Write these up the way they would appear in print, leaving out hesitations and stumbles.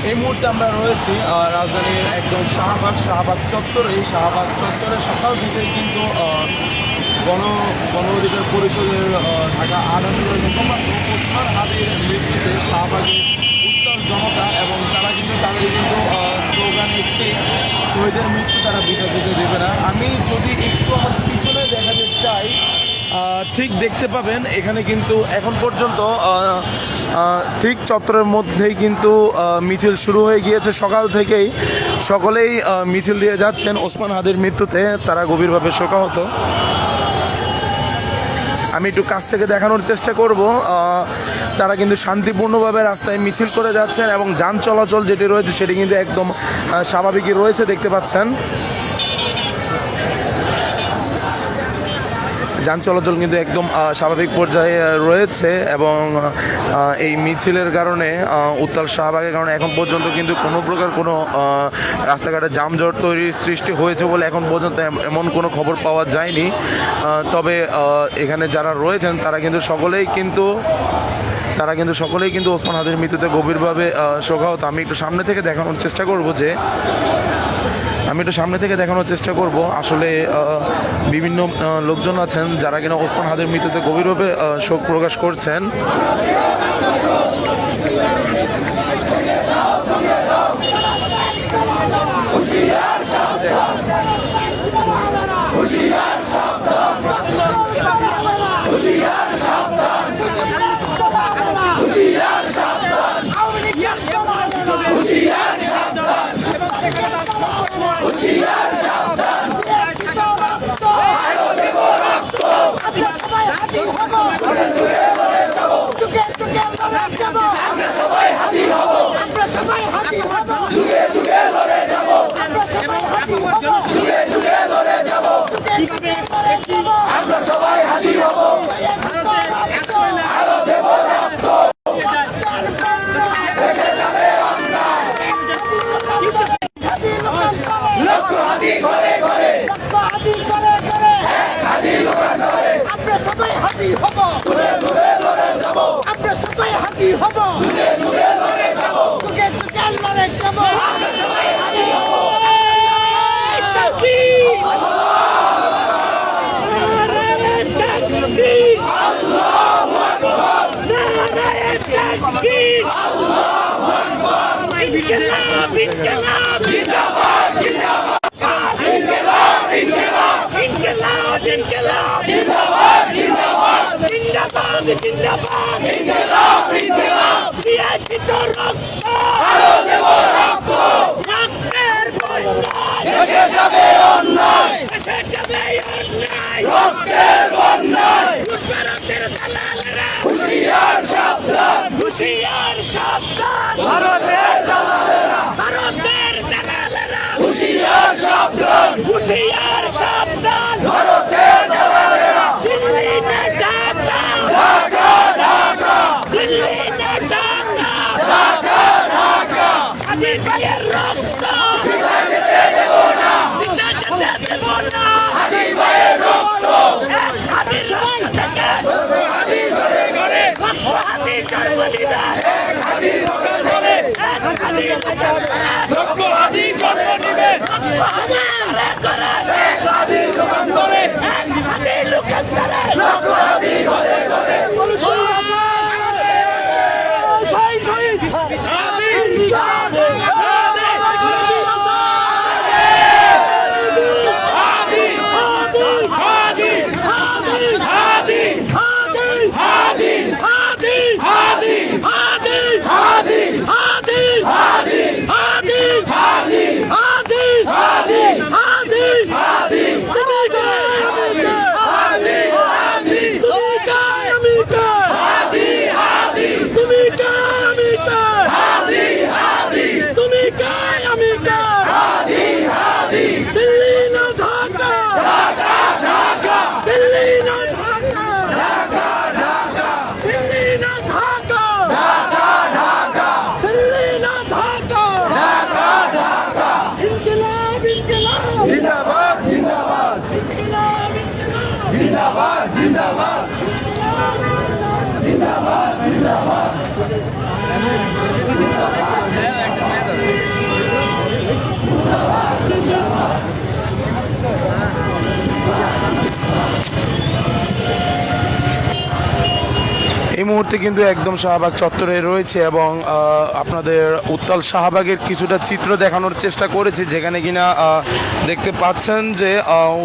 এই মুহূর্তে আমরা রয়েছি রাজধানীর একদম শাহবাগ চত্বর। এই শাহবাগ চত্বরে সকাল থেকেই কিন্তু গণ অধিকার পরিষদের ঢাকা ৮ আসনের মুখপাত্র ওসমান হাদির মৃত্যুতে শাহবাগের উত্তাল জনতা এবং তারা কিন্তু তাদের কিন্তু স্লোগান একটি, শহীদের মৃত্যু তারা বিটা দিতে দেবে না। আমি যদি একটু আমার পিছনে দেখাতে চাই, ঠিক দেখতে পাবেন এখানে কিন্তু এখন পর্যন্ত ঠিক চত্বরের মধ্যেই কিন্তু মিছিল শুরু হয়ে গিয়েছে। সকাল থেকেই সকলেই মিছিল দিয়ে যাচ্ছেন ওসমান হাদির মৃত্যুতে, তারা গভীরভাবে শোকাহত। আমি একটু কাছ থেকে দেখানোর চেষ্টা করব। তারা কিন্তু শান্তিপূর্ণভাবে রাস্তায় মিছিল করে যাচ্ছেন এবং যান চলাচল যেটি রয়েছে সেটি কিন্তু একদম স্বাভাবিকই রয়েছে, দেখতে পাচ্ছেন। যান চলাচল কিন্তু একদম স্বাভাবিক পর্যায়ে রয়েছে এবং এই মিছিলের কারণে উত্তাল শাহবাগের কারণে এখন পর্যন্ত কিন্তু কোনো প্রকার কোনো রাস্তাঘাটে যানজট তৈরির সৃষ্টি হয়েছে বলে এখন পর্যন্ত এমন কোনো খবর পাওয়া যায়নি। তবে এখানে যারা রয়েছেন তারা কিন্তু সকলেই কিন্তু ওসমান হাদির মৃত্যুতে গভীরভাবে শোকাহত। আমি একটু সামনে থেকে দেখানোর চেষ্টা করব আসলে বিভিন্ন লোকজন আছেন যারা কিনা ওসমান হাদির মৃত্যুতে গভীরভাবে শোক প্রকাশ করছেন। जिंदाबाद जिंदाबाद মুহূর্তে কিন্তু একদম শাহবাগ চত্বরে রয়েছে এবং আপনাদের উত্তাল শাহবাগের কিছুটা চিত্র দেখানোর চেষ্টা করেছি, যেখানে কিনা দেখতে পাচ্ছেন যে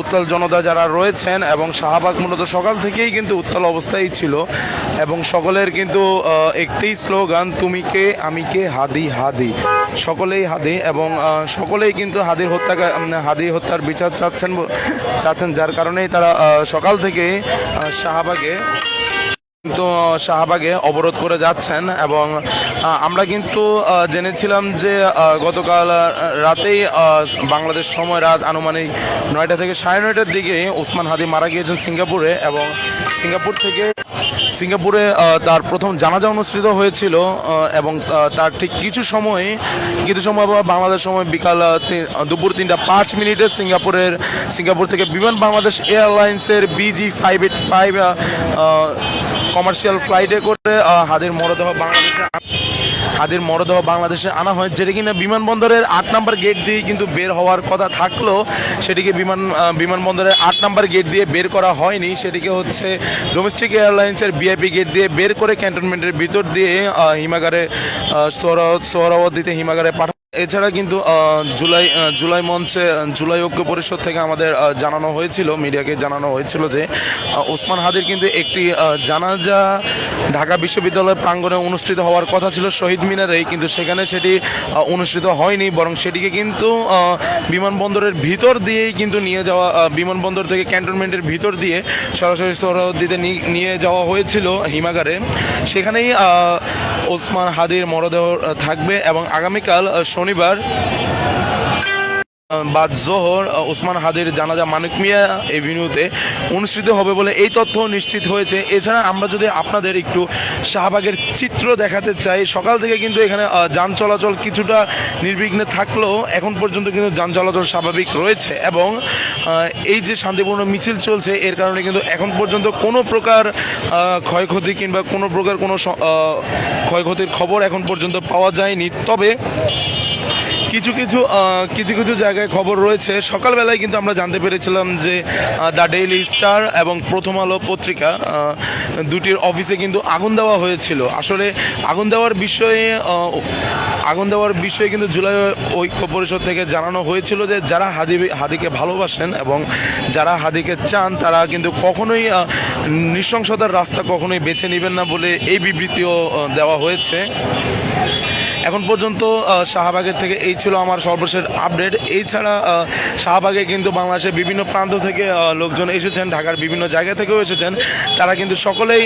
উত্তাল জনতা যারা রয়েছেন এবং শাহবাগ মূলত সকাল থেকেই কিন্তু উত্তাল অবস্থায় ছিল এবং সকলের কিন্তু একটি স্লোগান, তুমি কে আমি কে হাদি হাদি, সকলেই হাদি এবং সকলেই কিন্তু হাদি হত্যার বিচার চাচ্ছেন, যার কারণেই তারা সকাল থেকে শাহবাগে অবরোধ করে যাচ্ছেন। এবং আমরা কিন্তু জেনেছিলাম যে গতকাল রাতেই বাংলাদেশ সময় রাত আনুমানিক 9টা থেকে 9:30টার দিকে ওসমান হাদি মারা গিয়েছেন সিঙ্গাপুরে এবং সিঙ্গাপুরে তার প্রথম জানাজা অনুষ্ঠিত হয়েছিল এবং তার ঠিক কিছু সময় বাংলাদেশ সময় বিকাল দুপুর 3:05 সিঙ্গাপুর থেকে বিমান বাংলাদেশ এয়ারলাইন্সের BG585 কমার্শিয়াল ফ্লাইটে করে হাদির মরদেহ বাংলাদেশে আনা হয়, যেটি কিনা বিমানবন্দরের 8 নম্বর গেট দিয়ে কিন্তু বের হওয়ার কথা থাকলেও সেটিকে বিমানবন্দরের 8 নম্বর গেট দিয়ে বের করা হয়নি, সেটিকে হচ্ছে ডোমেস্টিক এয়ারলাইন্সের VIP গেট দিয়ে বের করে ক্যান্টনমেন্টের ভিতর দিয়ে সোহরাওয়ার্দীতে হিমাগারে পাঠানো। এছাড়া কিন্তু জুলাই ঐক্য পরিষদ থেকে আমাদের জানানো হয়েছিল, মিডিয়াকে জানানো হয়েছিল যে ওসমান হাদির কিন্তু একটি জানাজা ঢাকা বিশ্ববিদ্যালয় প্রাঙ্গণে অনুষ্ঠিত হওয়ার কথা ছিল শহীদ মিনারেই, কিন্তু সেখানে সেটি অনুষ্ঠিত হয়নি, বরং সেটিকে কিন্তু বিমানবন্দরের ভিতর দিয়েই কিন্তু বিমানবন্দর থেকে ক্যান্টনমেন্টের ভিতর দিয়ে সরাসরি সোহরাওয়ার্দীতে নিয়ে যাওয়া হয়েছিল হিমাগারে। সেখানেই ওসমান হাদির মরদেহ থাকবে এবং আগামীকাল শনিবার বাদ জোহর ওসমান হাদির জানাজা মানিক মিয়া এভিনিউতে অনুষ্ঠিত হবে বলে এই তথ্য নিশ্চিত হয়েছে। এছাড়া আমরা যদি আপনাদের একটু শাহবাগের চিত্র দেখাতে চাই, সকাল থেকে কিন্তু এখানে যান চলাচল কিছুটা নির্বিঘ্নে থাকলেও এখন পর্যন্ত কিন্তু যান চলাচল স্বাভাবিক রয়েছে এবং এই যে শান্তিপূর্ণ মিছিল চলছে এর কারণে কিন্তু এখন পর্যন্ত কোনো প্রকার ক্ষয়ক্ষতি কিংবা কোনো প্রকার কোনো ক্ষয়ক্ষতির খবর এখন পর্যন্ত পাওয়া যায়নি। তবে কিছু জায়গায় খবর রয়েছে। সকালবেলায় কিন্তু আমরা জানতে পেরেছিলাম যে দ্য ডেইলি স্টার এবং প্রথম আলো পত্রিকা দুটির অফিসে কিন্তু আগুন দেওয়া হয়েছিল। আসলে আগুন দেওয়ার বিষয়ে কিন্তু জুলাই ঐক্য পরিষদ থেকে জানানো হয়েছিল যে যারা হাদিকে ভালোবাসেন এবং যারা হাদিকে চান তারা কিন্তু কখনোই নৃশংসতার রাস্তা কখনোই বেছে নেবেন না বলে এই বিবৃতিও দেওয়া হয়েছে। এখন পর্যন্ত শাহবাগের থেকে এই ছিল আমার সর্বশেষ আপডেট। এছাড়া শাহবাগে কিন্তু বাংলাদেশের বিভিন্ন প্রান্ত থেকে লোকজন এসেছেন, ঢাকার বিভিন্ন জায়গা থেকেও এসেছেন। তারা কিন্তু সকলেই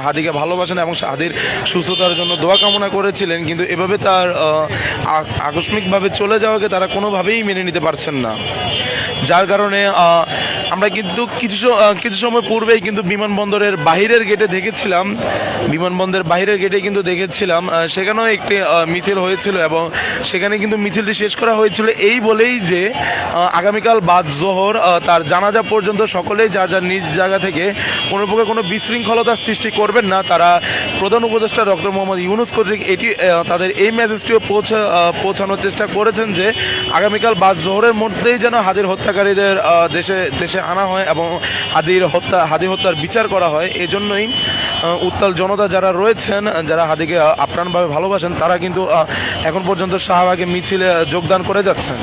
হাদিকে ভালোবাসেন এবং হাদির সুস্থতার জন্য দোয়া কামনা করেছিলেন, কিন্তু এভাবে তার আকস্মিকভাবে চলে যাওয়াকে তারা কোনোভাবেই মেনে নিতে পারছেন না। যার কারণে আমরা কিন্তু কিছু সময় পূর্বেই কিন্তু বিমানবন্দরের বাহিরের গেটে কিন্তু দেখেছিলাম সেখানেও একটি মিছিল হয়েছিল এবং সেখানে কিন্তু মিছিলটি শেষ করা হয়েছিল এই বলেই যে আগামীকাল বাদ জোহর তার জানাজা পর্যন্ত সকলেই যার যার নিজ জায়গা থেকে কোনো প্রকার কোনো বিশৃঙ্খলতার সৃষ্টি করবেন না। তারা প্রধান উপদেষ্টা ডক্টর মোহাম্মদ ইউনূস কর্তৃক তাদের এই মেসেজটিও পৌঁছানোর চেষ্টা করেছেন যে আগামীকাল বাদ জোহরের মধ্যেই যেন হাদির হত্যাকারীদের দেশে আনা হয় এবং হাদি হত্যার বিচার করা হয়। এজন্যই উত্তাল জনতা যারা রয়েছেন, যারা হাদিকে আপ্রাণভাবে ভালোবাসেন, তারা কিন্তু এখন পর্যন্ত শাহবাগে মিছিলে যোগদান করে যাচ্ছেন।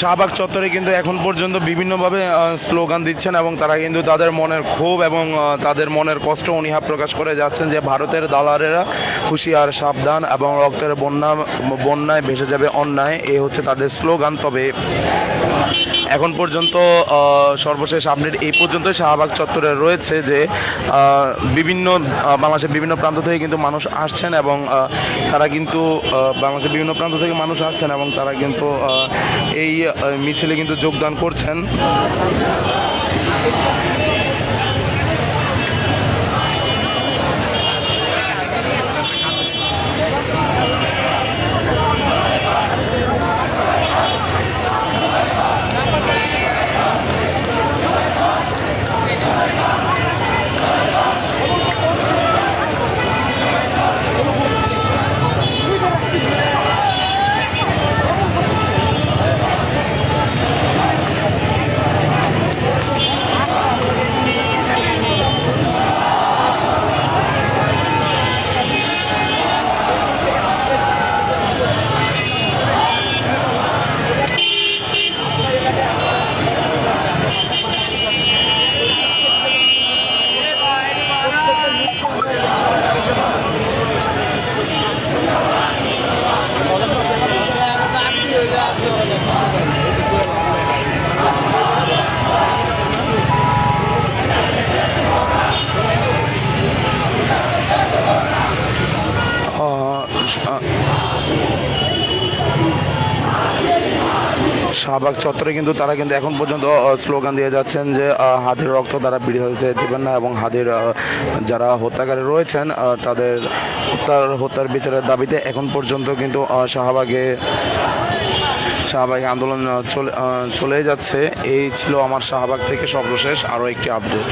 শাহবাগ চত্বরে কিন্তু এখন পর্যন্ত বিভিন্নভাবে স্লোগান দিচ্ছেন এবং তারা কিন্তু তাদের মনের ক্ষোভ এবং তাদের মনের কষ্ট অনীহা প্রকাশ করে যাচ্ছেন যে ভারতের দালালেরা হুঁশিয়ার সাবধান এবং রক্তের বন্যায় ভেসে যাবে অন্যায়, এই হচ্ছে তাদের স্লোগান। তবে এখন পর্যন্ত সর্বশেষ আপডেট এই পর্যন্ত শাহবাগ চত্বরে রয়েছে যে বিভিন্ন বাংলাদেশের বিভিন্ন প্রান্ত থেকে কিন্তু মানুষ আসছেন এবং তারা কিন্তু বাংলাদেশের বিভিন্ন প্রান্ত থেকে মানুষ আসছেন এবং তারা কিন্তু এই মিছিলে কিন্তু যোগদান করছেন। শাহবাগ চত্বরে কিন্তু তারা কিন্তু এখন পর্যন্ত স্লোগান দিয়ে যাচ্ছেন যে হাদির রক্ত তারা বিড়ি হতে দেবেন না এবং হাদির যারা হত্যাকারী রয়েছেন তাদের হত্যার বিচারের দাবিতে এখন পর্যন্ত কিন্তু শাহবাগে আন্দোলন চলে যাচ্ছে। এই ছিল আমার শাহবাগ থেকে সর্বশেষ আরও একটি আপডেট।